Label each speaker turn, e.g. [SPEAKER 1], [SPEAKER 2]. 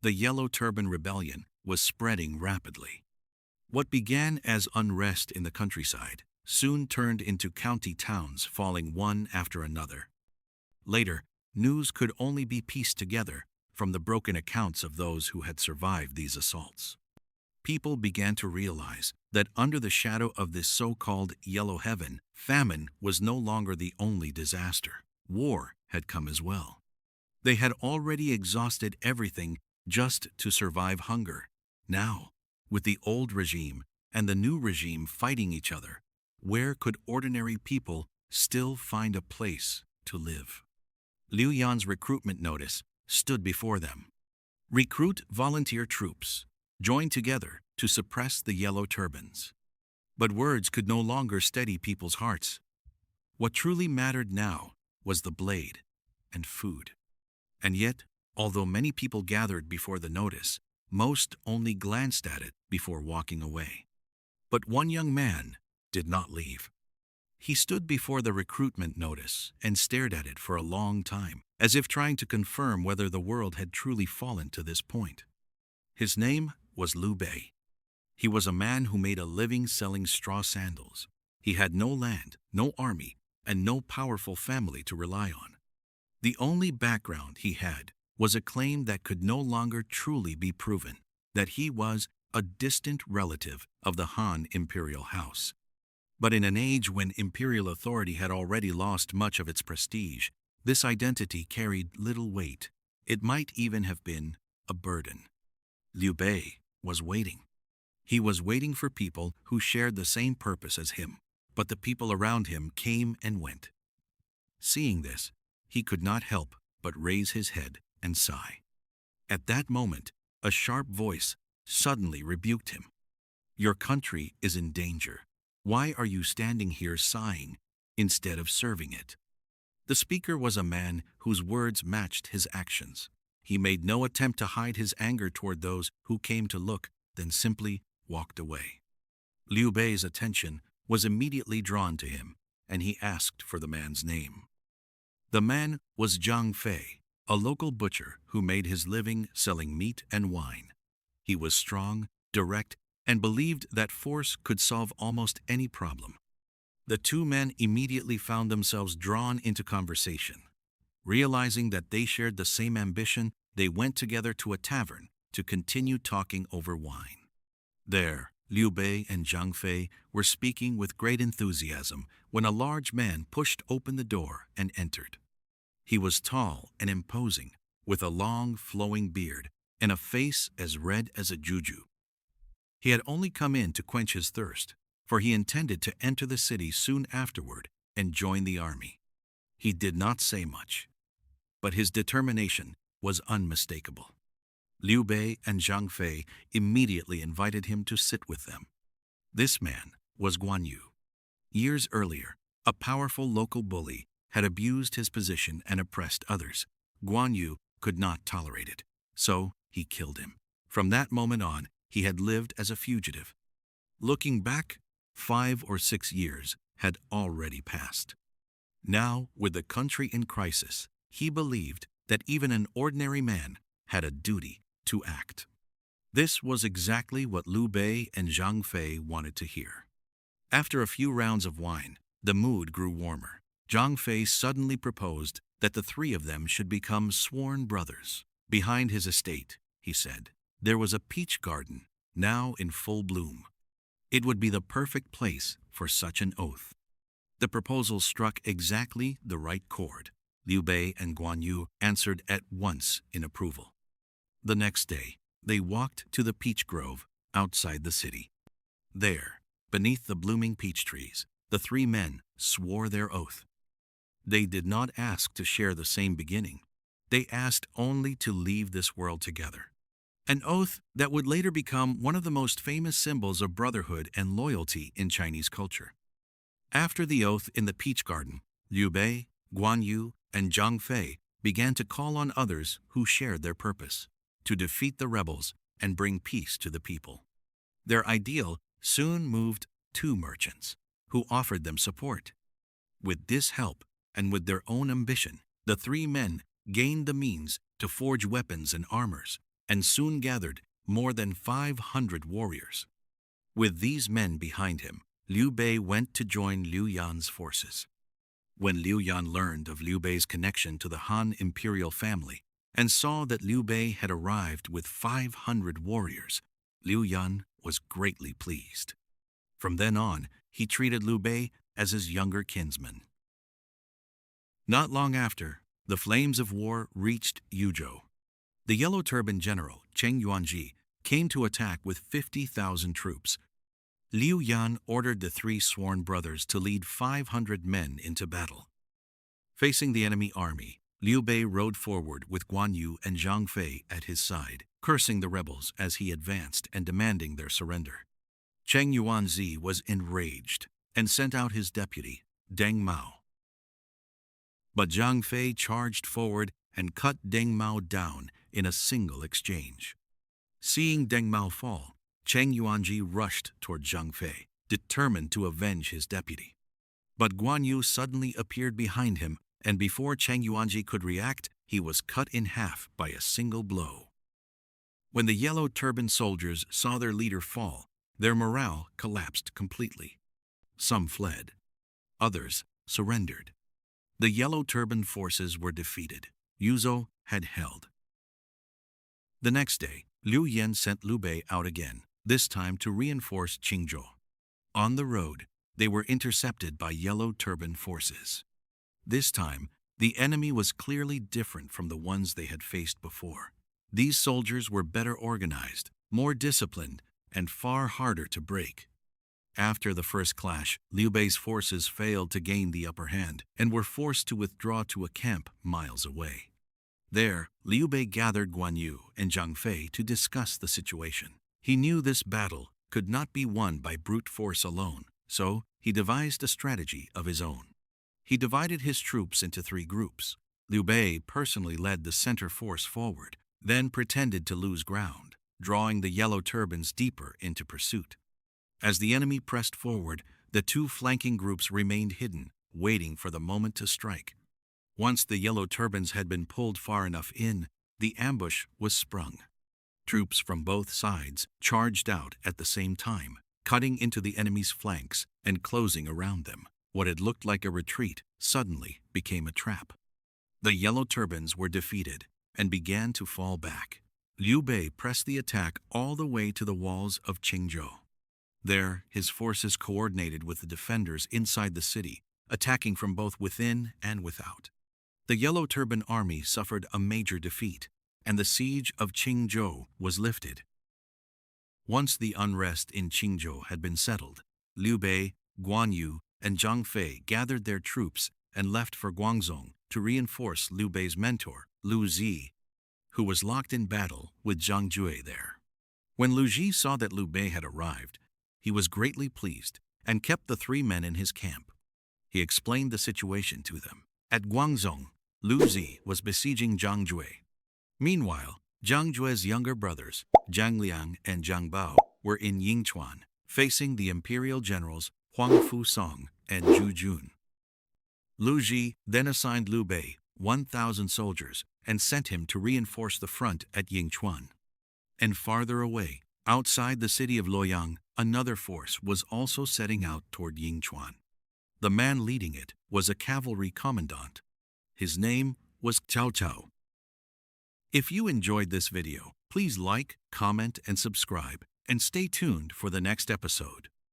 [SPEAKER 1] the Yellow Turban Rebellion was spreading rapidly. What began as unrest in the countryside soon turned into county towns falling one after another. Later, news could only be pieced together from the broken accounts of those who had survived these assaults. People began to realize that under the shadow of this so-called yellow heaven, famine was no longer the only disaster. War had come as well. They had already exhausted everything just to survive hunger. Now, with the old regime and the new regime fighting each other, where could ordinary people still find a place to live? Liu Yan's recruitment notice stood before them. Recruit volunteer troops. Join together to suppress the yellow turbans. But words could no longer steady people's hearts. What truly mattered now was the blade and food. And yet, although many people gathered before the notice, most only glanced at it before walking away. But one young man did not leave. He stood before the recruitment notice and stared at it for a long time, as if trying to confirm whether the world had truly fallen to this point. His name was Liu Bei. He was a man who made a living selling straw sandals. He had no land, no army, and no powerful family to rely on. The only background he had was a claim that could no longer truly be proven, that he was a distant relative of the Han imperial house. But in an age when imperial authority had already lost much of its prestige, this identity carried little weight. It might even have been a burden. Liu Bei was waiting. He was waiting for people who shared the same purpose as him, but the people around him came and went. Seeing this, he could not help but raise his head and sigh. At that moment, a sharp voice suddenly rebuked him. "Your country is in danger. Why are you standing here sighing instead of serving it?" The speaker was a man whose words matched his actions. He made no attempt to hide his anger toward those who came to look, then simply walked away. Liu Bei's attention was immediately drawn to him, and he asked for the man's name. The man was Zhang Fei, a local butcher who made his living selling meat and wine. He was strong, direct, and believed that force could solve almost any problem. The two men immediately found themselves drawn into conversation. Realizing that they shared the same ambition, they went together to a tavern to continue talking over wine. There, Liu Bei and Zhang Fei were speaking with great enthusiasm when a large man pushed open the door and entered. He was tall and imposing, with a long, flowing beard and a face as red as a juju. He had only come in to quench his thirst, for he intended to enter the city soon afterward and join the army. He did not say much, but his determination was unmistakable. Liu Bei and Zhang Fei immediately invited him to sit with them. This man was Guan Yu. Years earlier, a powerful local bully had abused his position and oppressed others. Guan Yu could not tolerate it, so he killed him. From that moment on, he had lived as a fugitive. Looking back, 5 or 6 years had already passed. Now, with the country in crisis, he believed that even an ordinary man had a duty to act. This was exactly what Liu Bei and Zhang Fei wanted to hear. After a few rounds of wine, the mood grew warmer. Zhang Fei suddenly proposed that the three of them should become sworn brothers. Behind his estate, he said, there was a peach garden, now in full bloom. It would be the perfect place for such an oath. The proposal struck exactly the right chord. Liu Bei and Guan Yu answered at once in approval. The next day, they walked to the peach grove outside the city. There, beneath the blooming peach trees, the three men swore their oath. They did not ask to share the same beginning. They asked only to leave this world together. An oath that would later become one of the most famous symbols of brotherhood and loyalty in Chinese culture. After the oath in the peach garden, Liu Bei, Guan Yu, and Zhang Fei began to call on others who shared their purpose, to defeat the rebels and bring peace to the people. Their ideal soon moved 2 merchants, who offered them support. With this help, and with their own ambition, the 3 men gained the means to forge weapons and armors, and soon gathered more than 500 warriors. With these men behind him, Liu Bei went to join Liu Yan's forces. When Liu Yan learned of Liu Bei's connection to the Han imperial family and saw that Liu Bei had arrived with 500 warriors, Liu Yan was greatly pleased. From then on, he treated Liu Bei as his younger kinsman. Not long after, the flames of war reached Yuzhou. The Yellow Turban General, Cheng Yuanji, came to attack with 50,000 troops. Liu Yan ordered the three sworn brothers to lead 500 men into battle. Facing the enemy army, Liu Bei rode forward with Guan Yu and Zhang Fei at his side, cursing the rebels as he advanced and demanding their surrender. Cheng Yuanzi was enraged and sent out his deputy, Deng Mao. But Zhang Fei charged forward and cut Deng Mao down in a single exchange. Seeing Deng Mao fall, Cheng Yuanji rushed toward Zhang Fei, determined to avenge his deputy. But Guan Yu suddenly appeared behind him, and before Cheng Yuanji could react, he was cut in half by a single blow. When the yellow turban soldiers saw their leader fall, their morale collapsed completely. Some fled. Others surrendered. The yellow turban forces were defeated. Yuzhou had held. The next day, Liu Yan sent Liu Bei out again, this time to reinforce Qingzhou. On the road, they were intercepted by yellow turban forces. This time, the enemy was clearly different from the ones they had faced before. These soldiers were better organized, more disciplined, and far harder to break. After the first clash, Liu Bei's forces failed to gain the upper hand and were forced to withdraw to a camp miles away. There, Liu Bei gathered Guan Yu and Zhang Fei to discuss the situation. He knew this battle could not be won by brute force alone, so he devised a strategy of his own. He divided his troops into three groups. Liu Bei personally led the center force forward, then pretended to lose ground, drawing the yellow turbans deeper into pursuit. As the enemy pressed forward, the two flanking groups remained hidden, waiting for the moment to strike. Once the yellow turbans had been pulled far enough in, the ambush was sprung. Troops from both sides charged out at the same time, cutting into the enemy's flanks and closing around them. What had looked like a retreat suddenly became a trap. The yellow turbans were defeated and began to fall back. Liu Bei pressed the attack all the way to the walls of Qingzhou. There, his forces coordinated with the defenders inside the city, attacking from both within and without. The Yellow Turban army suffered a major defeat, and the siege of Qingzhou was lifted. Once the unrest in Qingzhou had been settled, Liu Bei, Guan Yu, and Zhang Fei gathered their troops and left for Guangzhong to reinforce Liu Bei's mentor, Lu Zi, who was locked in battle with Zhang Jue there. When Lu Zi saw that Liu Bei had arrived, he was greatly pleased and kept the three men in his camp. He explained the situation to them. At Guangzhong, Lu Zi was besieging Zhang Jue. Meanwhile, Zhang Jue's younger brothers, Zhang Liang and Zhang Bao, were in Yingchuan, facing the imperial generals Huang Fusong and Zhu Jun. Lu Zi then assigned Liu Bei 1,000 soldiers and sent him to reinforce the front at Yingchuan. And farther away, outside the city of Luoyang, another force was also setting out toward Yingchuan. The man leading it was a cavalry commandant. His name was Cao Cao. If you enjoyed this video, please like, comment, and subscribe, and stay tuned for the next episode.